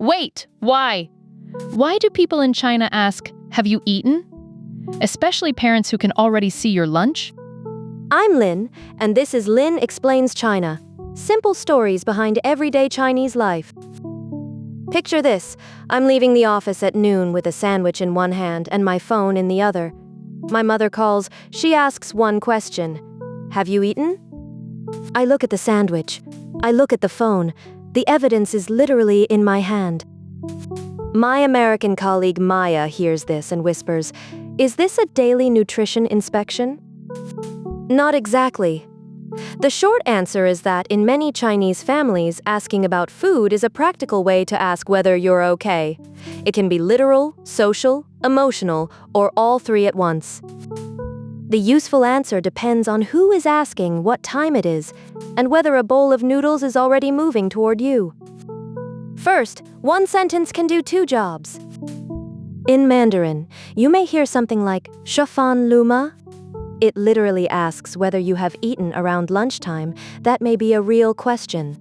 Wait, why? Why do people in China ask, "Have you eaten?" Especially parents who can already see your lunch? I'm Lin, and this is Lin Explains China. Simple stories behind everyday Chinese life. Picture this. I'm leaving the office at noon with a sandwich in one hand and my phone in the other. My mother calls. She asks one question. Have you eaten? I look at the sandwich. I look at the phone. The evidence is literally in my hand. My American colleague Maya hears this and whispers, "Is this a daily nutrition inspection?" Not exactly. The short answer is that in many Chinese families, asking about food is a practical way to ask whether you're okay. It can be literal, social, emotional, or all three at once. The useful answer depends on who is asking, what time it is, and whether a bowl of noodles is already moving toward you. First, one sentence can do two jobs. In Mandarin, you may hear something like, "Shafan luma?" It literally asks whether you have eaten around lunchtime. That may be a real question.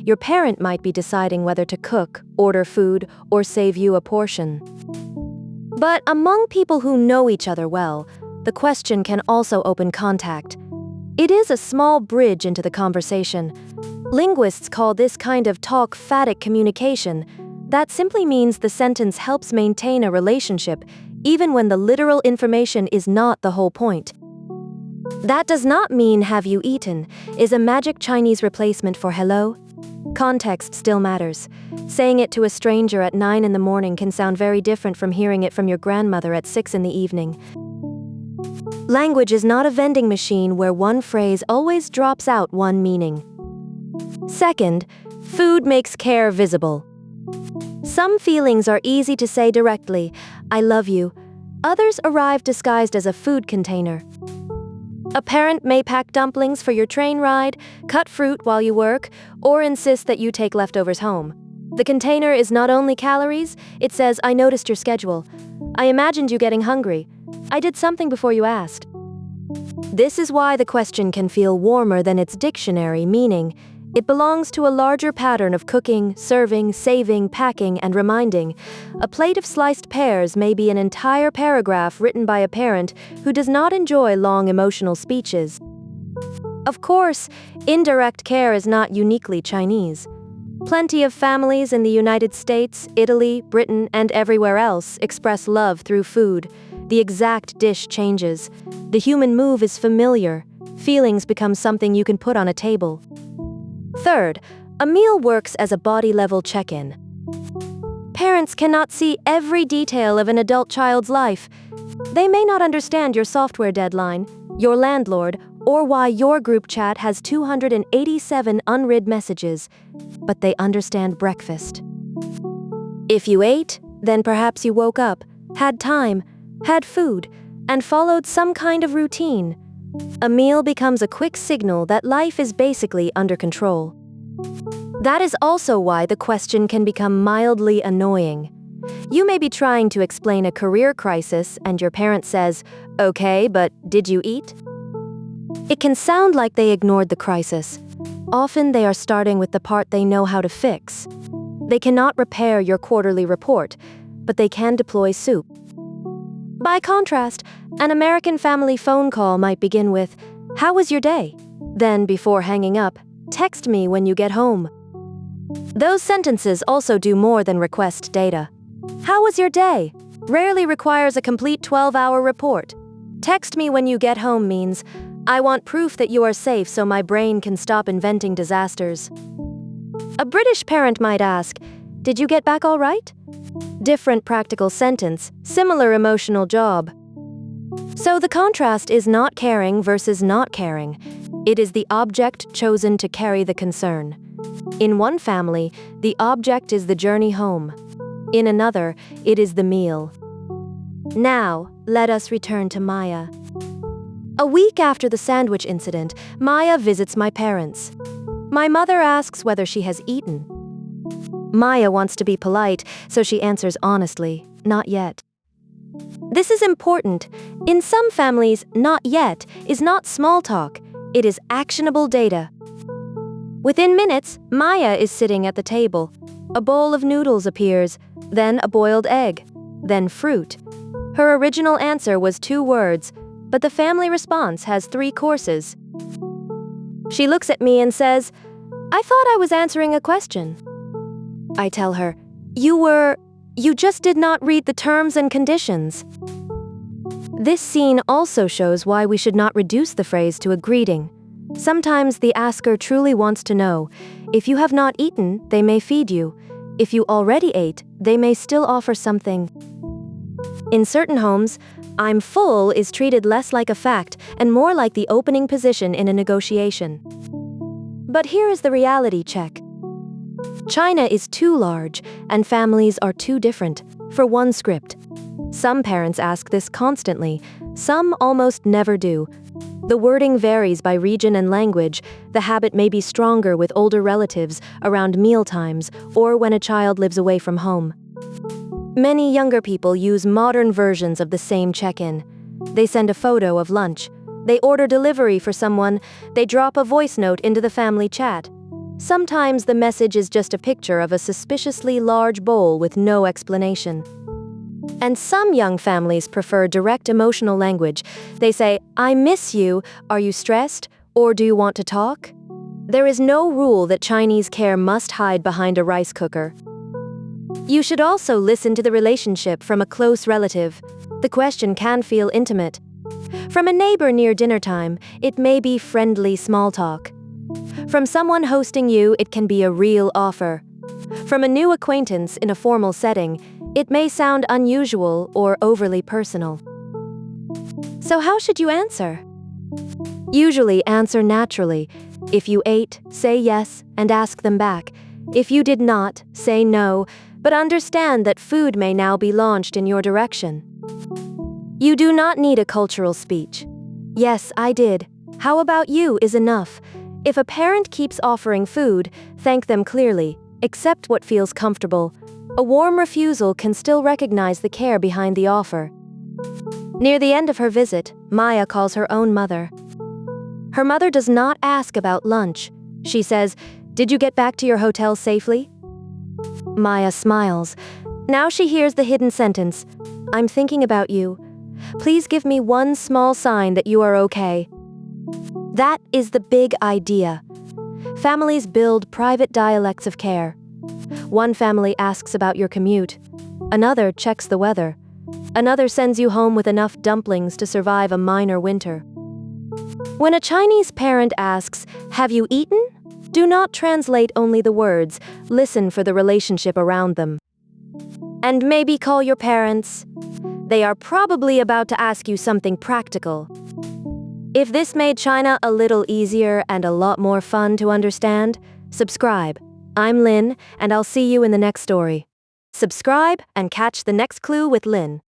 Your parent might be deciding whether to cook, order food, or save you a portion. But among people who know each other well, the question can also open contact. It is a small bridge into the conversation. Linguists call this kind of talk phatic communication. That simply means the sentence helps maintain a relationship, even when the literal information is not the whole point. That does not mean "have you eaten" is a magic Chinese replacement for hello. Context still matters. Saying it to a stranger at 9 in the morning can sound very different from hearing it from your grandmother at 6 in the evening. Language is not a vending machine where one phrase always drops out one meaning. Second, food makes care visible. Some feelings are easy to say directly, "I love you." Others arrive disguised as a food container. A parent may pack dumplings for your train ride, cut fruit while you work, or insist that you take leftovers home. The container is not only calories, it says, "I noticed your schedule. I imagined you getting hungry. I did something before you asked." This is why the question can feel warmer than its dictionary meaning. It belongs to a larger pattern of cooking, serving, saving, packing, and reminding. A plate of sliced pears may be an entire paragraph written by a parent who does not enjoy long emotional speeches. Of course, indirect care is not uniquely Chinese. Plenty of families in the United States, Italy, Britain, and everywhere else express love through food. The exact dish changes. The human move is familiar. Feelings become something you can put on a table. Third, a meal works as a body-level check-in. Parents cannot see every detail of an adult child's life. They may not understand your software deadline, your landlord, or why your group chat has 287 unread messages, but they understand breakfast. If you ate, then perhaps you woke up, had time, had food, and followed some kind of routine. A meal becomes a quick signal that life is basically under control. That is also why the question can become mildly annoying. You may be trying to explain a career crisis and your parent says, "Okay, but did you eat?" It can sound like they ignored the crisis. Often they are starting with the part they know how to fix. They cannot repair your quarterly report, but they can deploy soup. By contrast, an American family phone call might begin with, "How was your day?" Then, before hanging up, "Text me when you get home." Those sentences also do more than request data. "How was your day?" rarely requires a complete 12-hour report. "Text me when you get home" means, "I want proof that you are safe so my brain can stop inventing disasters." A British parent might ask, "Did you get back all right?" Different practical sentence, similar emotional job. So the contrast is not caring versus not caring. It is the object chosen to carry the concern. In one family, the object is the journey home. In another, it is the meal. Now, let us return to Maya. A week after the sandwich incident, Maya visits my parents. My mother asks whether she has eaten. Maya wants to be polite, so she answers honestly, "Not yet." This is important. In some families, "not yet" is not small talk. It is actionable data. Within minutes, Maya is sitting at the table. A bowl of noodles appears, then a boiled egg, then fruit. Her original answer was 2 words, but the family response has 3 courses. She looks at me and says, "I thought I was answering a question." I tell her, You just did not read the terms and conditions." This scene also shows why we should not reduce the phrase to a greeting. Sometimes the asker truly wants to know. If you have not eaten, they may feed you. If you already ate, they may still offer something. In certain homes, "I'm full" is treated less like a fact and more like the opening position in a negotiation. But here is the reality check. China is too large, and families are too different for one script. Some parents ask this constantly, some almost never do. The wording varies by region and language. The habit may be stronger with older relatives around mealtimes or when a child lives away from home. Many younger people use modern versions of the same check-in. They send a photo of lunch. They order delivery for someone. They drop a voice note into the family chat. Sometimes the message is just a picture of a suspiciously large bowl with no explanation. And some young families prefer direct emotional language. They say, "I miss you, are you stressed, or do you want to talk?" There is no rule that Chinese care must hide behind a rice cooker. You should also listen to the relationship from a close relative. The question can feel intimate. From a neighbor near dinner time, it may be friendly small talk. From someone hosting you, it can be a real offer. From a new acquaintance in a formal setting, it may sound unusual or overly personal. So how should you answer? Usually answer naturally. If you ate, say yes and ask them back. If you did not, say no, but understand that food may now be launched in your direction. You do not need a cultural speech. "Yes, I did. How about you?" is enough. If a parent keeps offering food, thank them clearly. Accept what feels comfortable. A warm refusal can still recognize the care behind the offer. Near the end of her visit, Maya calls her own mother. Her mother does not ask about lunch. She says, "Did you get back to your hotel safely?" Maya smiles. Now she hears the hidden sentence, "I'm thinking about you. Please give me one small sign that you are okay." That is the big idea. Families build private dialects of care. One family asks about your commute. Another checks the weather. Another sends you home with enough dumplings to survive a minor winter. When a Chinese parent asks, "Have you eaten?" do not translate only the words. Listen for the relationship around them. And maybe call your parents. They are probably about to ask you something practical. If this made China a little easier and a lot more fun to understand, subscribe. I'm Lynn, and I'll see you in the next story. Subscribe and catch the next clue with Lynn.